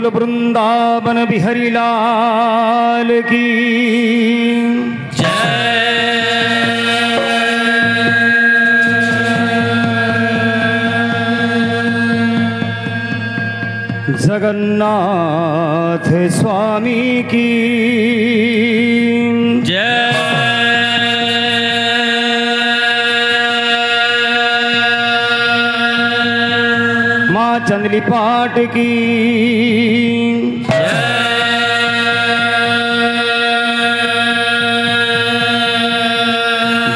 बोल वृंदावन बिहारी लाल की जगन्नाथ स्वामी की जय। माँ चंदली पाठ की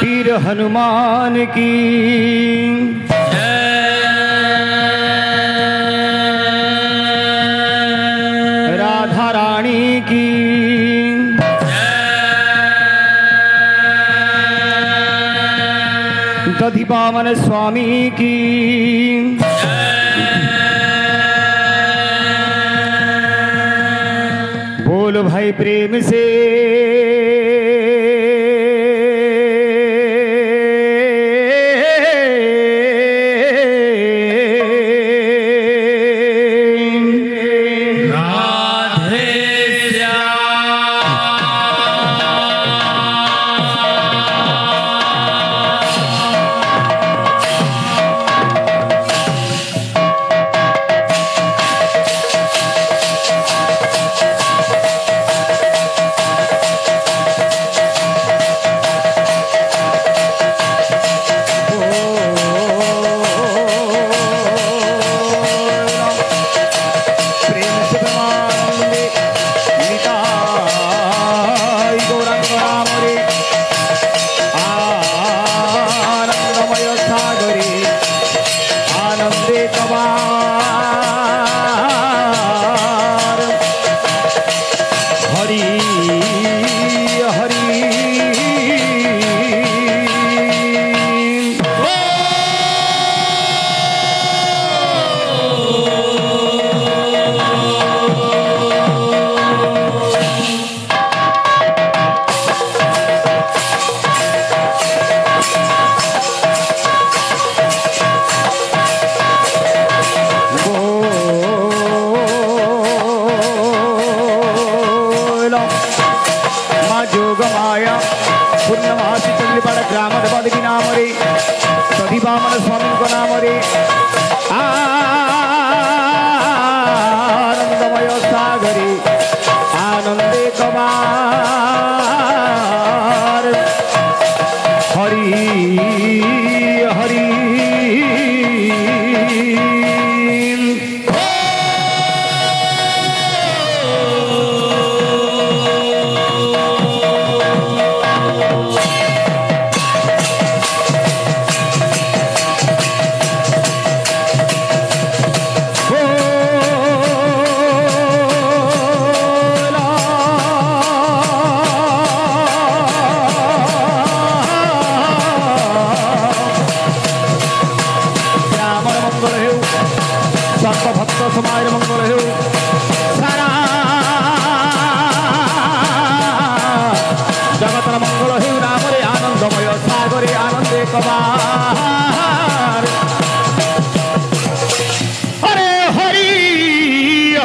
वीर हनुमान की राधा रानी की दधिवामन स्वामी की बोलो भाई प्रेम से दधिवामन स्वामी को नाम रे आनंदमय सागरे आनंदे कमार हरि हरि समाज मंगल हो सारा जगतर मंगल हो नाम रे आनंदमय सागरे आनंदे कमार हरे हरि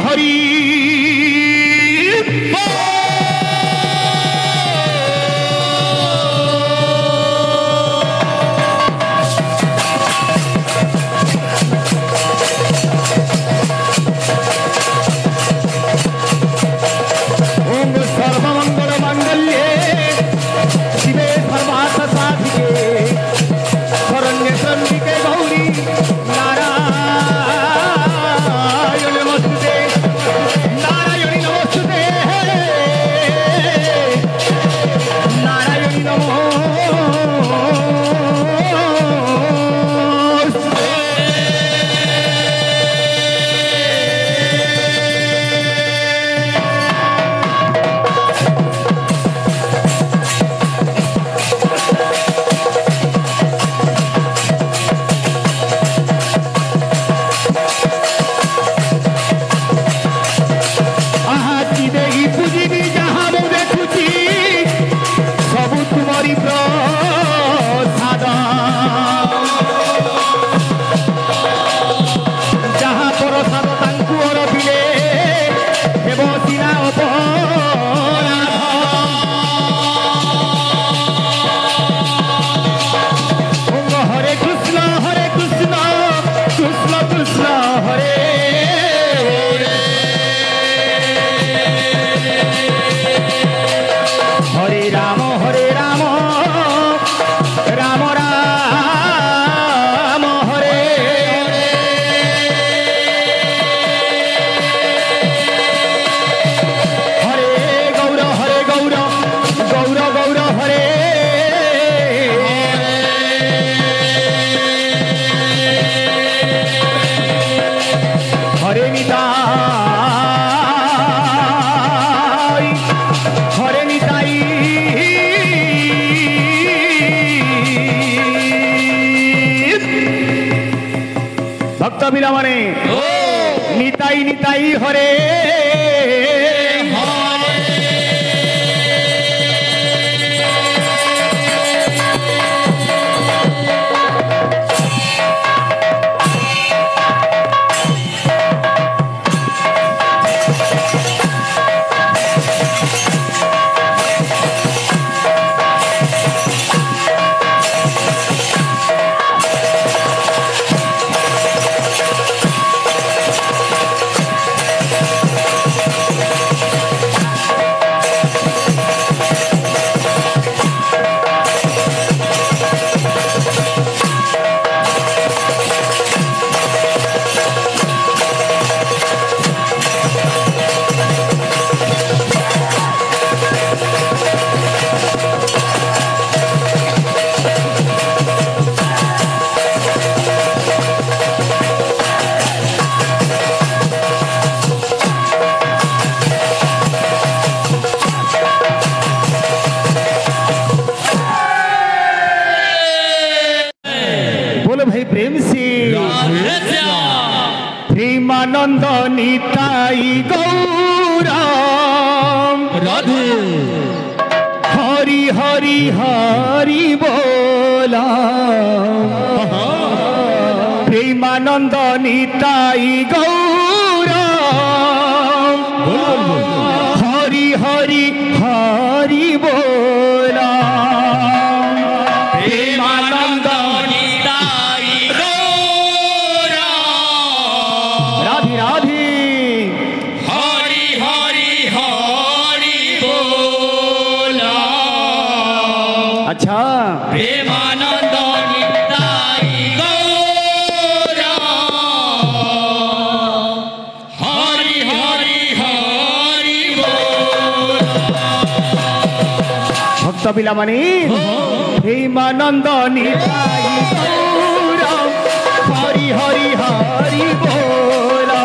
हरि ভক্ত বিলা মানে নিতাই নিতাই হরে প্রেমানন্দ নিতাই গৌরাম রাধে হরি হরি হরি বলা প্রেমানন্দ নিতাই গৌরাম হরি হরি হরি বলা প্রেমানন্দ নিতাই রাধে রাধে হরি হরি হরি বলা। আচ্ছা প্রেমানন্দ নিতাই গৌরাম হরি হরি হরি বলা। ভক্ত বিলা মানে প্রেমানন্দ নিতাই গৌরাম হরি হরি হরি বলা।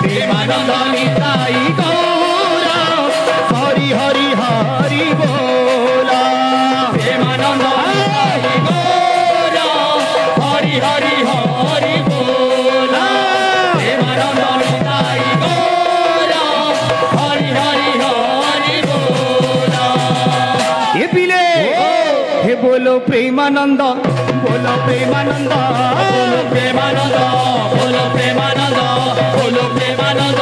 প্রেমানন্দ নিতাই গৌরাম হরি হরি হরি বলা। প্রেমানন্দ নিতাই গৌরাম হরি হরি হরি বলা। প্রেমানন্দ নিতাই গৌরাম হরি হরি হরি বলা। এ পিলে হে বলো প্রেমানন্দ বলো প্রেমানন্দ বলো প্রেমানন্দ বলো প্রেমানন্দ বলো প্রেমানন্দ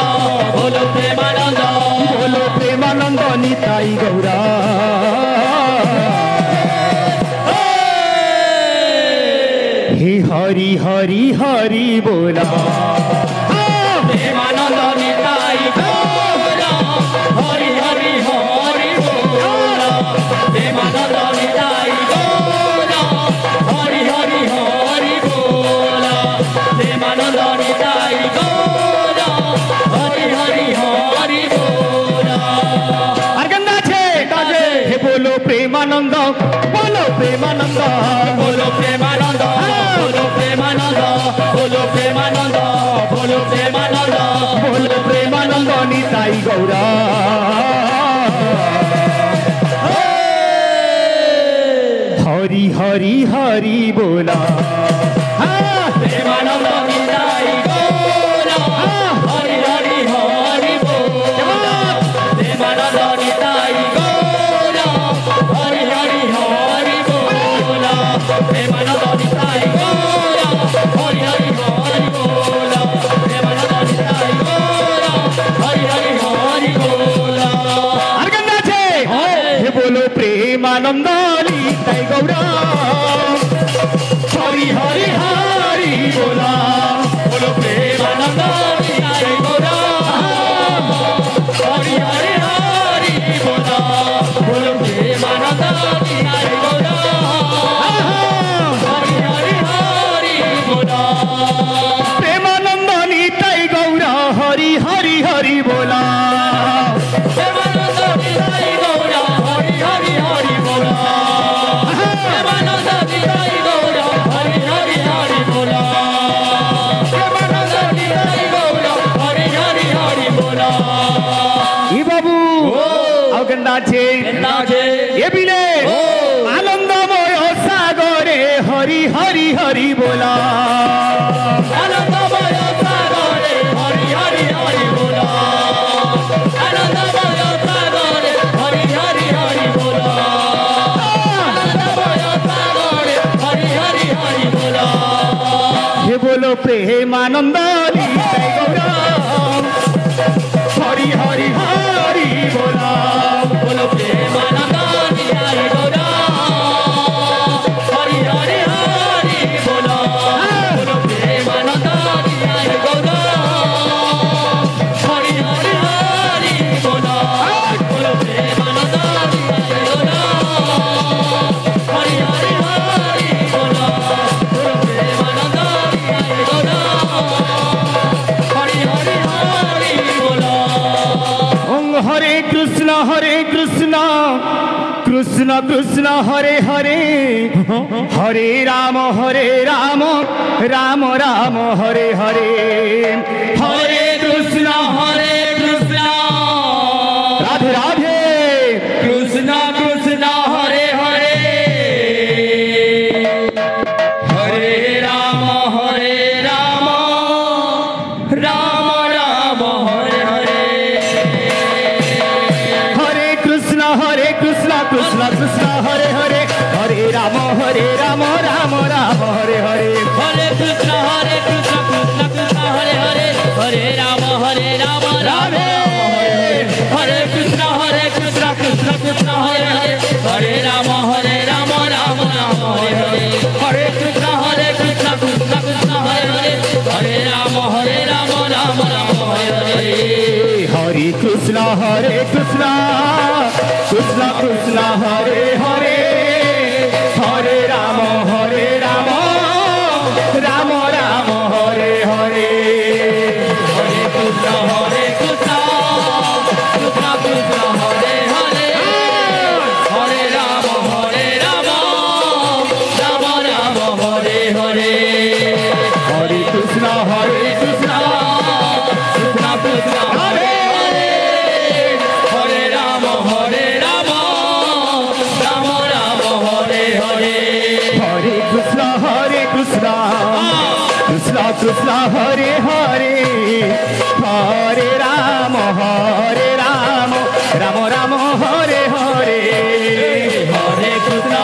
বলো প্রেমানন্দ বলো প্রেমানন্দ নিতাই গৌরা। হে হরি হরি হরি বলা। প্রেমানন্দ নিতাই গৌরা হরি হরি হরি বলা। প্রেমানন্দ নিতাই গৌরা হরি হরি হরি বলা। প্রেমানন্দ নিতাই গৌরা হরি হরি হরি বলা। আর গন্ধা আছে হে বলো প্রেমানন্দ বলো প্রেমানন্দ বলো প্রেমানন্দ বলো প্রেমানন্দ বলো প্রেমানন্দ বলো প্রেমানন্দ বলো প্রেমানন্দ নিতাই গৌরা। হরি হরি হরি বলা। প্রেমানন্দ নিতাই গৌরা হরি হরি হরি বলা। প্রেমানন্দ নিতাই গৌরা হরি হরি হরি বলা। প্রেমানন্দ নিতাই গৌরা হরি হরি হরি বলা। প্রেমানন্দ নিতাই গৌরা হরি হরি হরি বলা। আর গান আছে হে বলো প্রেমানন্দ নিতাই গৌরা হরি হরি হরি বলা। বলো প্রেমানন্দ নিতাই গৌরা হরি হরি হরি বলা। বলো প্রেমানন্দ নিতাই গৌরা হরি হরি হরি বলা। প্রেমানন্দ নিতাই গৌরা হরি হরি হরি বলা। প্রেমানন্দ নিতাই গৌরা হরি হরি হরি বলা। প্রেমানন্দ নিতাই গৌরা হরি হরি হরি বলা। প্রেমানন্দ নিতাই গৌরা হরি হরি হরি বলা। ই বাবু আও গন্দা আছে এ বিলে আনন্দময় সাগরে হরি হরি হরি বলা। আনন্দময় প্রেমানন্দ নিতাই গৌরাম হরি হরি হরি বলাম বলো প্রেমানন্দ নিতাই গৌরাম হরি হরি হরি বলাম বলো প্রেমানন্দ নিতাই গৌরাম হরি হরি হরি বলাম বলো প্রেমানন্দ নিতাই গৌরাম হরি হরি হরি বলাম বলো প্রেমানন্দ নিতাই গৌরাম হরি হরি হরি বলাম হরে কৃষ্ণ কৃষ্ণ কৃষ্ণ হরে হরে হরে রাম রাম রাম হরে হরে হরে কৃষ্ণ রাধে রাধে কৃষ্ণ কৃষ্ণ হরে হরে হরে রাম রাম রাম হরে হরে হরে কৃষ্ণ কৃষ্ণ কৃষ্ণ হরে হরে হরে রাম রাম রাম হরে হরে হরে কৃষ্ণ কৃষ্ণ কৃষ্ণ হরে হরে হরে রাম রাম রাধে হরে কৃষ্ণ কৃষ্ণ কৃষ্ণ হরে হরে হরে রাম রাম রাম হরে হরে হরে কৃষ্ণ কৃষ্ণ কৃষ্ণ হরে হরে হরে রাম রাম হরে হরে হরে কৃষ্ণ কৃষ্ণ কৃষ্ণ হরে হরে হরে রাম রাম রাম হরে হরে হরে কৃষ্ণ কৃষ্ণ কৃষ্ণ হরে হরে হরে রাম রাম রাম হরে হরে হরে কৃষ্ণ কৃষ্ণ কৃষ্ণ হরে হরে রাম রাম রাম হরে হরে হরে কৃষ্ণ কৃষ্ণ কৃষ্ণ হরে হরে হরে রাম রাম রাম হরে হরে হরে কৃষ্ণ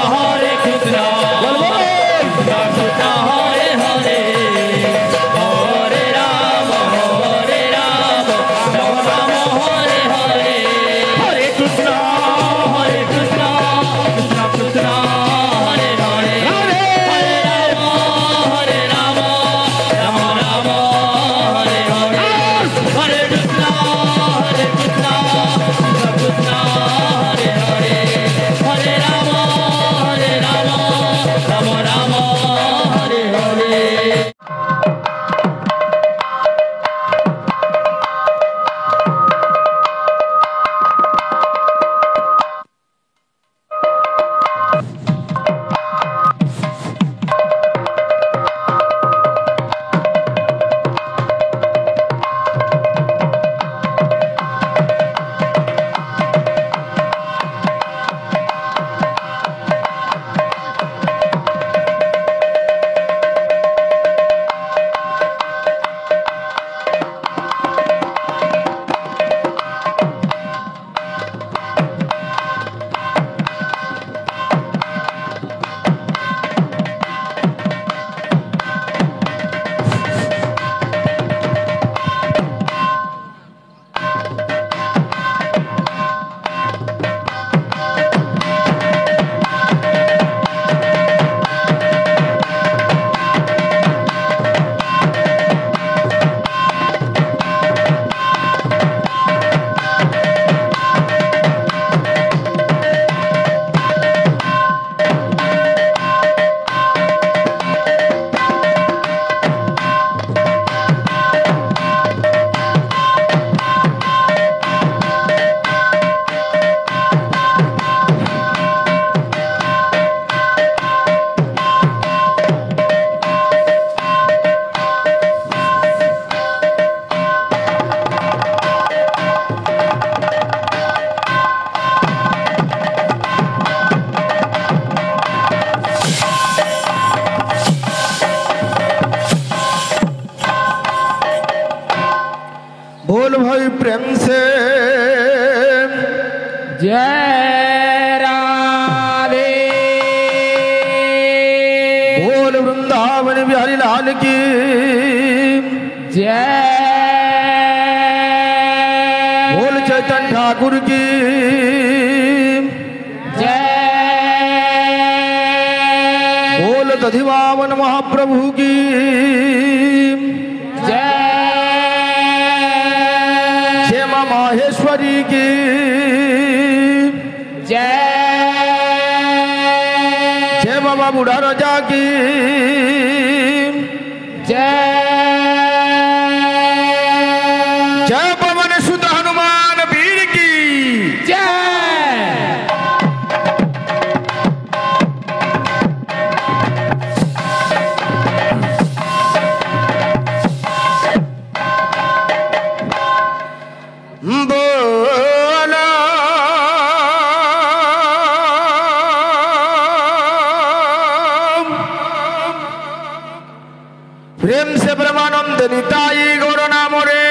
কৃষ্ণ কৃষ্ণ হরে হরে হরে রাম রাম হরে হরে হরে কৃষ্ণ কৃষ্ণ কৃষ্ণ হরে হরে হরে রাম রাম হরে হরে হরে কৃষ্ণ কৃষ্ণ কৃষ্ণ হরে হরে হরে রাম রাম হরে হরে बोल भाई प्रेम से जय राधे। बोल वृंदावन बिहारी लाल की जय बोल चैतन्य ठाकुर की जय बोल दधिवामन महाप्रभु की जय क्षेमा माहेश्वरी की जय जय बाबा बूढ़ा राजा की जय जय पवन सुत हनुमान वीर की जय बोला प्रेम से ब्रह्मानंद निताई गौर नाम रे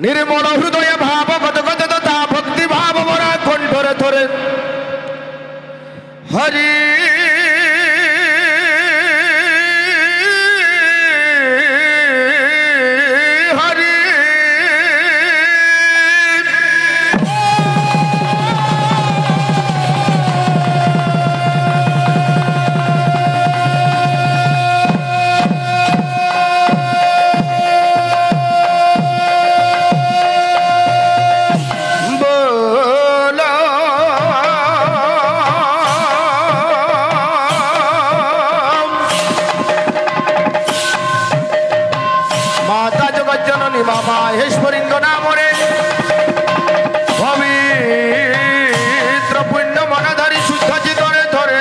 निर्मल हृदय भाव गद गद तथा भक्ति भाव मोरा कंठरे थरे हरि हरि बोलो माता जगत जननी बाबा हेश्वरिंग नाम रे पवित्र पुण्य मनधारी शुद्ध चितरे धरे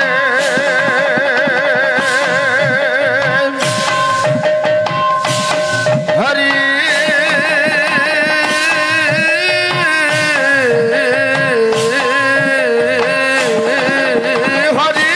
हरि हरि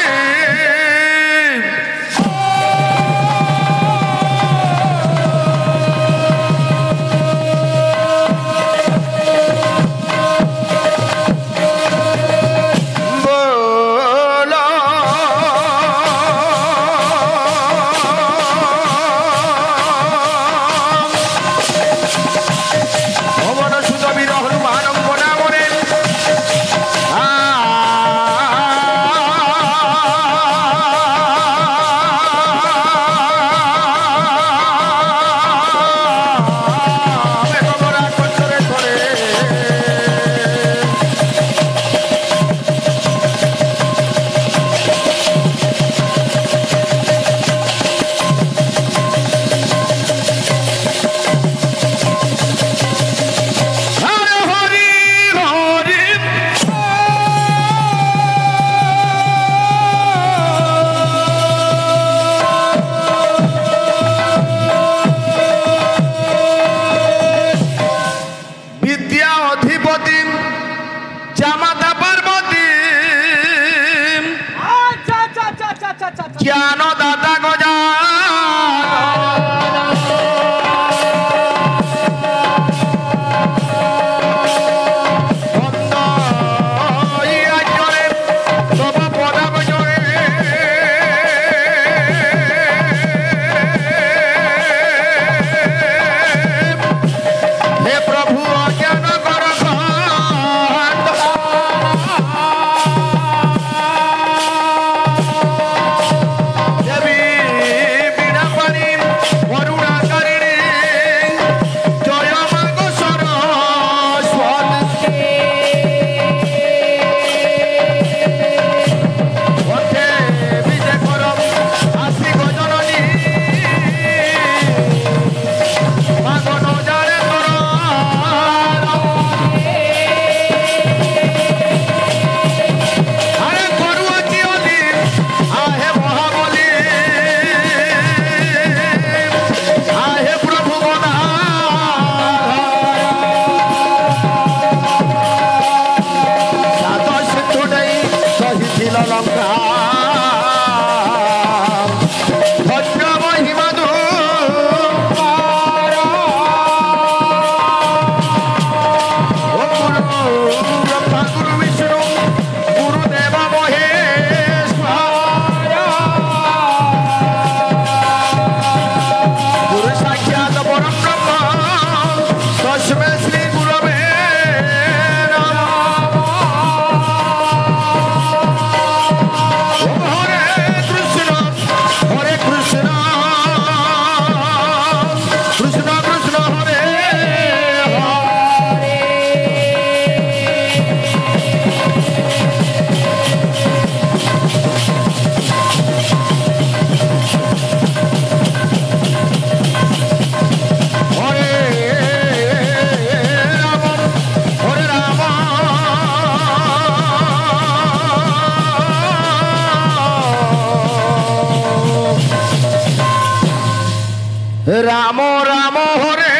রাম হরে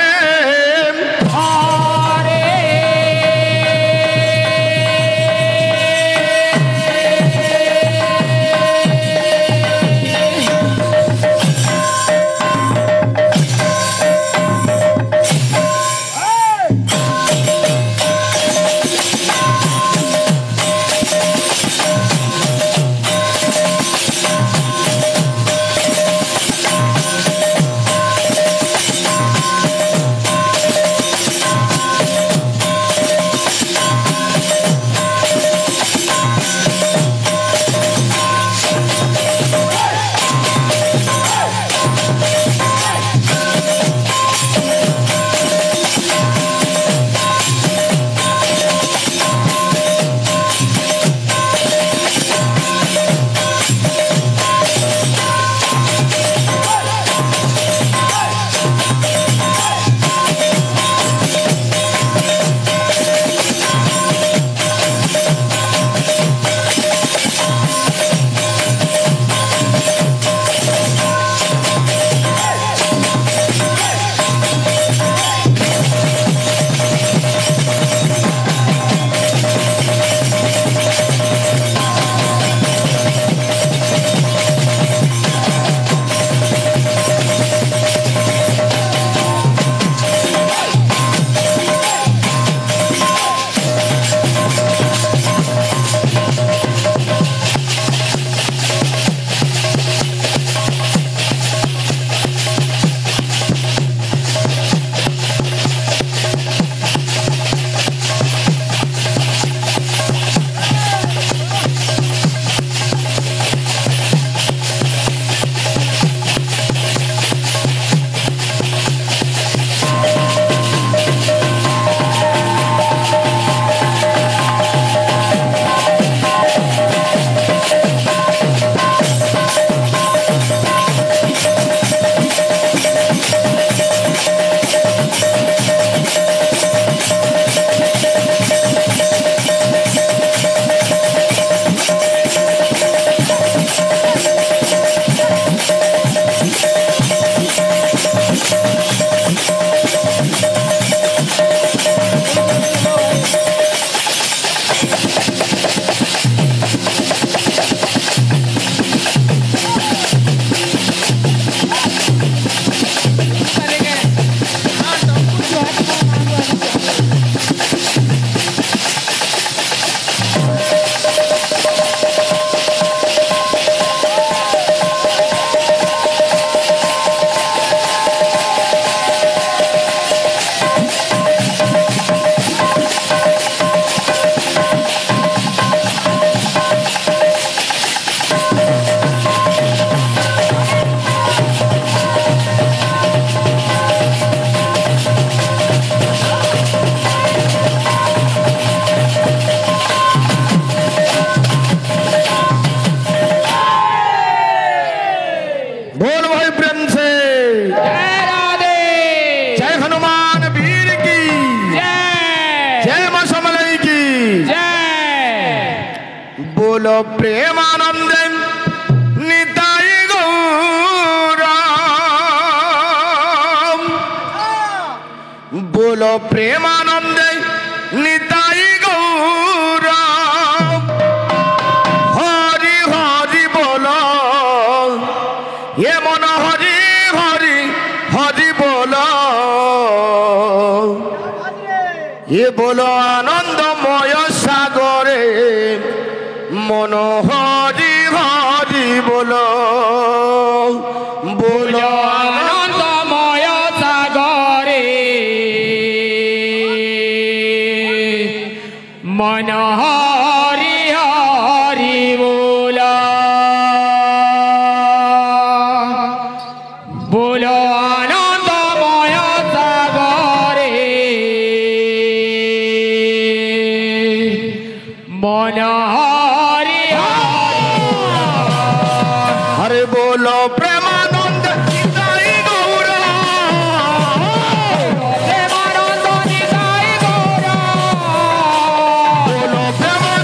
হরে बोलो प्रेमानंदे निताई गौरा बोलो प्रेमानंदे निताई गौरा हरि हरि बोलो ये मन हरि हरि हरि बोलो ये बोलो आनंदमय सागरे मन हरि हरि बोलो बोलो आनंदमय सागरे मन हरि हरि बोलो बोलो आनंदमय सागरे मन हरे बोलो प्रेमानंद निताई गौरा प्रेमानंद निताई गौरा बोलो प्रेमानंद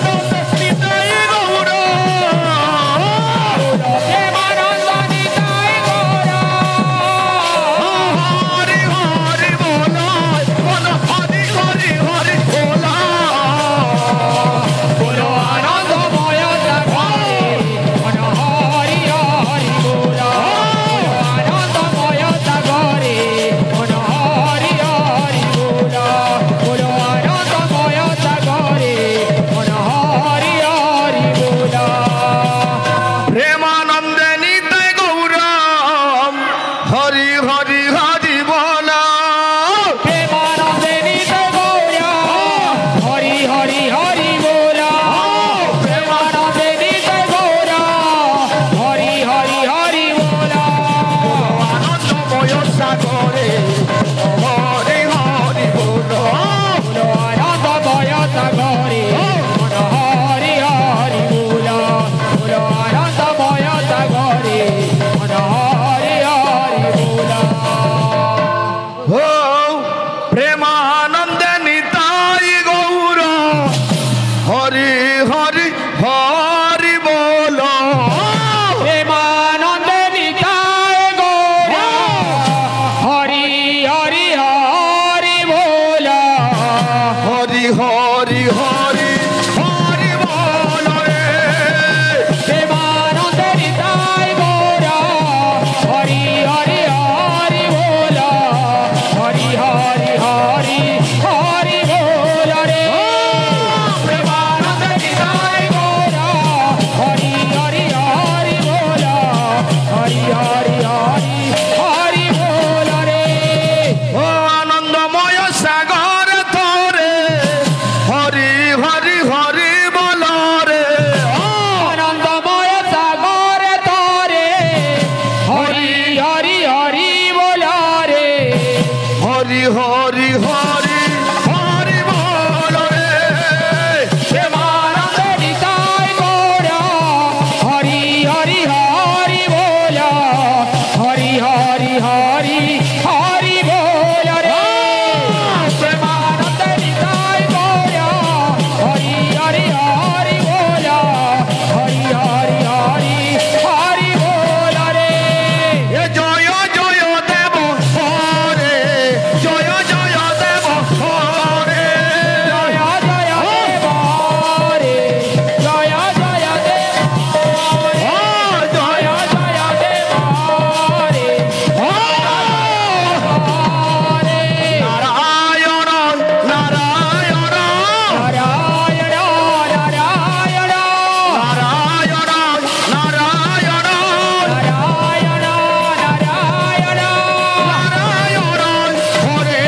প্রেমানন্দে নিতাই গৌর হরি হরি হরি বল প্রেমানন্দে নিতাই গৌর হরি হরি হরি বল হরি হরি হরি হরি বল রে প্রেমানন্দে নিতাই গৌর হরি হরি হরি বল হরি হরি হরি হরি বল রে প্রেমানন্দে নিতাই গৌর হরি হরি হরি বল হরি হরি হরি হরি বল রে ও আনন্দময় সাগর তোরে হরি হরি হরি বল রে আনন্দময় সাগর তরে হরি হরি হরি বল রে হরি হরি হরি হরি বল রে প্রেমানন্দে নিতাই গৌর হরি হরি হরি বল হরি হরি হরি হরি বল রে প্রেমানন্দে নিতাই গৌর হরি হরি হরি বল হরি হরি হরি হরি বল রে এ জয় জয় দেব হরে জয় জয় দেব হরে জয় জয় দেব রে জয় জয় দেব রে জয় জয় দেব রে নারায়ণ নারায়ণ নারায়ণ নারায়ণ নারায়ণ নারায়ণ নারায়ণ নারায়ণ নারায়ণ হরে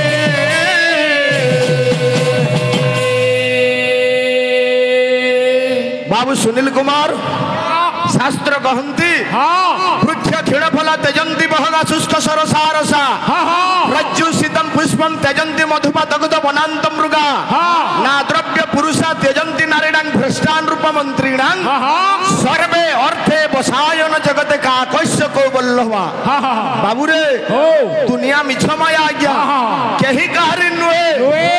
বাবু সুনীল কুমার শাস্ত্র কহନ୍ତି হ্যাঁ বৃক্ষ ক্ষীণফলা তেজন্তি বহগা শুষ্ক সরসারসা হ্যাঁ রজ্জু শীতম পুষ্পম তেজন্তি মধুমা দগ্ধ বনান্ত মৃগা হ্যাঁ না দ্রব্য পুরুষা তেজন্তি নারীণাং ভ্রষ্টান রূপমন্ত্রীণাং হ্যাঁ সর্বে অর্থে বসায়ন জগতে কাকস্য কৌবল্লভা হ্যাঁ বাবুরে ও দুনিয়া মিছ মায়া আজ্ঞা কেহি কাহারি নুহে ওয়ে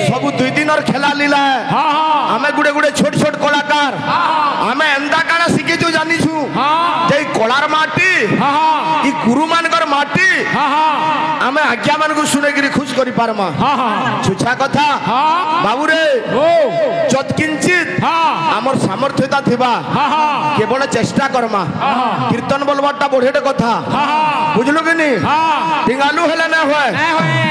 সবু দুই দিনর খেলা লীলা হ্যাঁ আমি গুড়ে গুড়ে ছোট ছোট কলাকার হ্যাঁ আমি এন্তা কাଣା শিখিছু জানিছু হ্যাঁ যে কলার মাটি হ্যাঁ ই গুরু মানকর মাটি হ্যাঁ আমি আজ্ঞা মানকু শুনেকিরি খুশ করি পারমা হ্যাঁ ছুছা কথা হ্যাঁ বাবুরে ও যৎকিঞ্চিত হ্যাঁ আমার সামর্থ্যতা থিবা হ্যাঁ কেবল চেষ্টা করমা হ্যাঁ কীর্তন বলবারটা বড়েটে কথা হ্যাঁ বুঝলু কি নি হ্যাঁ টিঙ্গালু হেলে না হয় হ্যাঁ